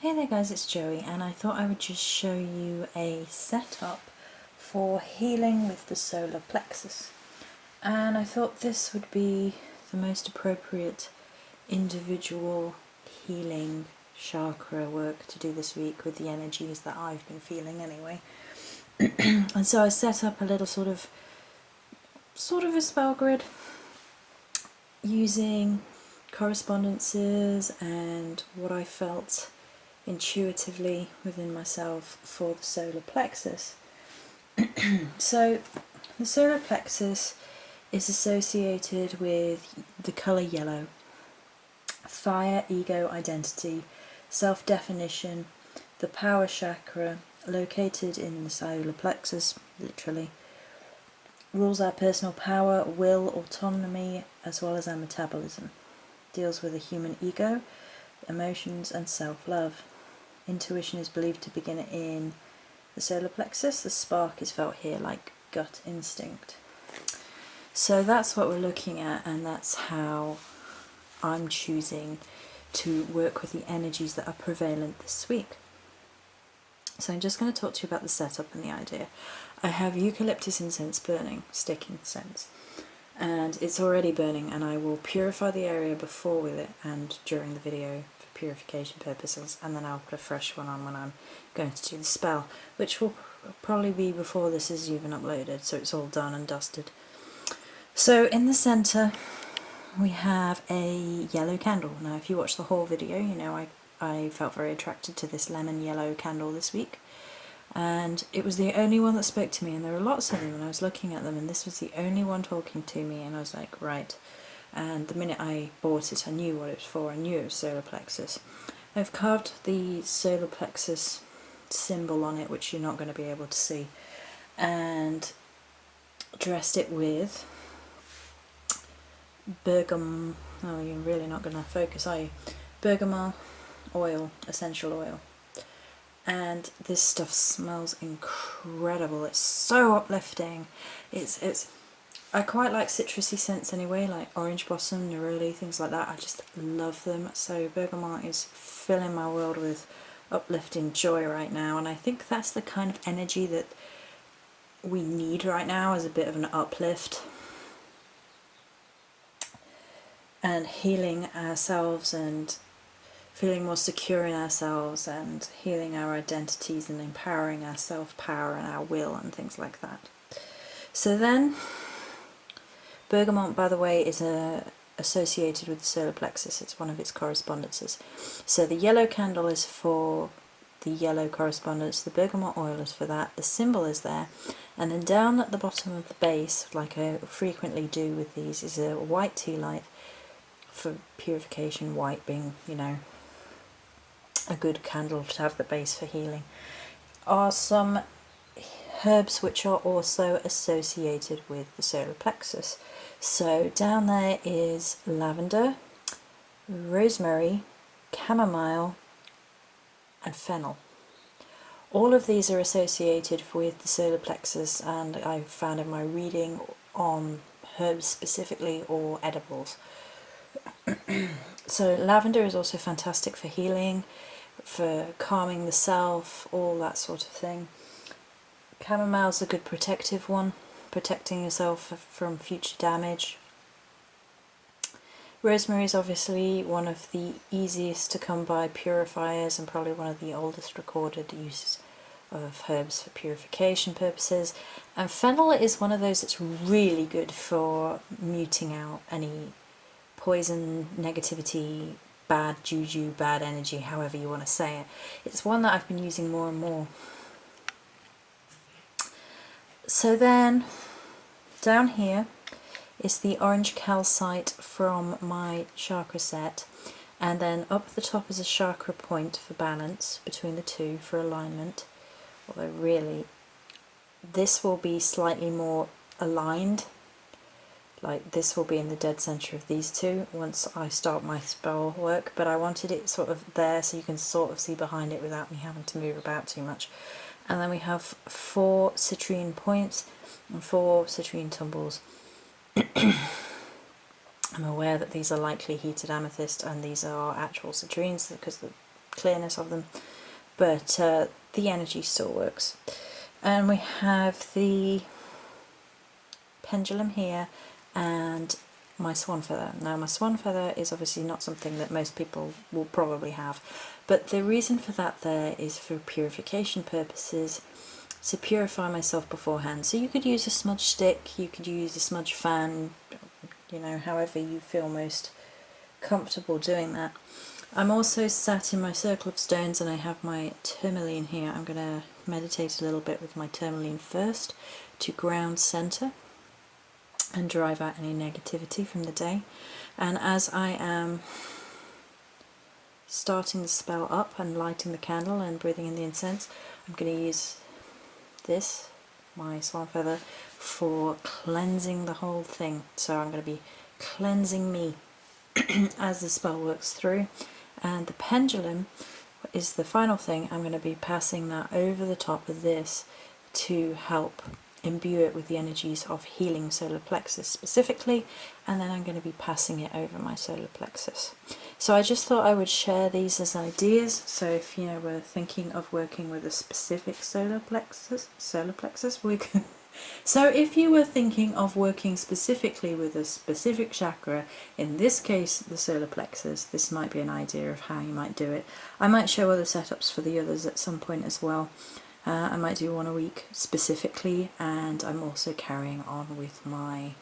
Hey there guys, it's Joey, and I thought I would just show you a setup for healing with the solar plexus. And I thought this would be the most appropriate individual healing chakra work to do this week with the energies that I've been feeling anyway. And so I set up a little sort of a spell grid using correspondences and what I felt intuitively within myself for the solar plexus. So the solar plexus is associated with the colour yellow, fire, ego, identity, self-definition, the power chakra located in the solar plexus, literally, rules our personal power, will, autonomy, as well as our metabolism, deals with the human ego, emotions and self-love. Intuition is believed to begin in the solar plexus. The spark is felt here like gut instinct. So that's what we're looking at, and that's how I'm choosing to work with the energies that are prevalent this week. So I'm just going to talk to you about the setup and the idea. I have eucalyptus incense burning, stick incense, and it's already burning, and I will purify the area before with it and during the video for purification purposes, and then I'll put a fresh one on when I'm going to do the spell, which will probably be before this is even uploaded, so it's all done and dusted. So in the centre we have a yellow candle. Now if you watch the whole video, you know I felt very attracted to this lemon yellow candle this week, and it was the only one that spoke to me, and there were lots of them and I was looking at them, and this was the only one talking to me, and I was like, right. And the minute I bought it I knew what it was for. I knew it was solar plexus. I've carved the solar plexus symbol on it, which you're not going to be able to see, and dressed it with Bergamot, oh you're really not going to focus, are you? Bergamot Oil Essential Oil. And this stuff smells incredible. It's so uplifting. It's I quite like citrusy scents anyway, like orange blossom, neroli, things like that. I just love them. So bergamot is filling my world with uplifting joy right now, and I think that's the kind of energy that we need right now, as a bit of an uplift and healing ourselves and feeling more secure in ourselves and healing our identities and empowering our self-power and our will and things like that. So then, bergamot, by the way, is associated with the solar plexus. It's one of its correspondences. So the yellow candle is for the yellow correspondence, the bergamot oil is for that, the symbol is there, and then down at the bottom of the base, like I frequently do with these, is a white tea light for purification, white being, you know, a good candle to have the base for healing, are some herbs which are also associated with the solar plexus. So down there is lavender, rosemary, chamomile and fennel. All of these are associated with the solar plexus, and I've found in my reading on herbs specifically or edibles. So lavender is also fantastic for healing, for calming the self, all that sort of thing. Chamomile's a good protective one, protecting yourself from future damage. Rosemary is obviously one of the easiest to come by purifiers and probably one of the oldest recorded uses of herbs for purification purposes. And fennel is one of those that's really good for muting out any poison, negativity, bad juju, bad energy, however you want to say it. It's one that I've been using more and more. So then down here is the orange calcite from my chakra set, and then up the top is a chakra point for balance between the two, for alignment, although really this will be slightly more aligned, like this will be in the dead center of these two once I start my spell work, but I wanted it sort of there so you can sort of see behind it without me having to move about too much. And then we have 4 citrine points and 4 citrine tumbles. I'm aware that these are likely heated amethyst and these are actual citrines because the clearness of them, but the energy still works. And we have the pendulum here and my swan feather. Now my swan feather is obviously not something that most people will probably have, but the reason for that there is for purification purposes, to purify myself beforehand. So you could use a smudge stick, you could use a smudge fan, you know, however you feel most comfortable doing that. I'm also sat in my circle of stones and I have my tourmaline here. I'm going to meditate a little bit with my tourmaline first to ground center and drive out any negativity from the day. And as I am starting the spell up and lighting the candle and breathing in the incense, I'm going to use this, my swan feather, for cleansing the whole thing. So I'm going to be cleansing me as the spell works through. And the pendulum is the final thing. I'm going to be passing that over the top of this to help imbue it with the energies of healing solar plexus specifically, and then I'm going to be passing it over my solar plexus. So I just thought I would share these as ideas. So if you know we're thinking of working with a specific solar plexus, we can. So if you were thinking of working specifically with a specific chakra, in this case the solar plexus, this might be an idea of how you might do it. I might show other setups for the others at some point as well. I might do one a week specifically, and I'm also carrying on with my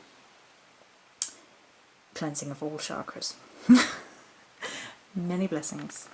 cleansing of all chakras. Many blessings.